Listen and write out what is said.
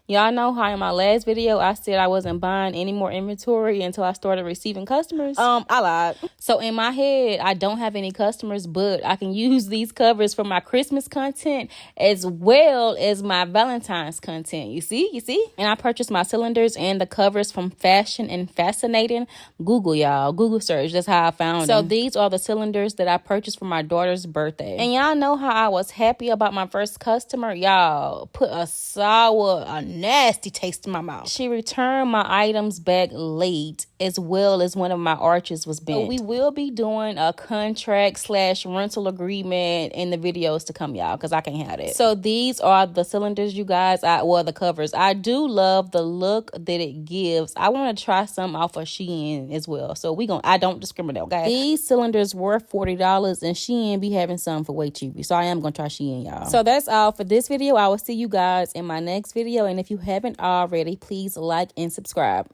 Y'all know how in my last video I said I wasn't buying any more inventory until I started receiving customers. I lied. So in my head, I don't have any customers, but I can use these covers for my Christmas content as well as my Valentine's content. You see? And I purchased my cylinders and the covers from Fashion and Fascinating. Google, y'all. Google search. That's how I found them. So these are the cylinders that I purchased for my daughter's birthday. And y'all know how I was happy about my first customer. Y'all put a nasty taste in my mouth. She returned my items back late, as well as one of my arches was bent. So we will be doing a contract/rental agreement in the videos to come, y'all, because I can't have it. So these are the cylinders, you guys. The covers. I do love the look that it gives. I want to try some off of Shein as well. So I don't discriminate, okay? These cylinders were $40 and Shein be having some for way cheaper. So I am going to try Shein, y'all. So that's all for this video. I will see you guys in my next video. And if you haven't already, please like and subscribe.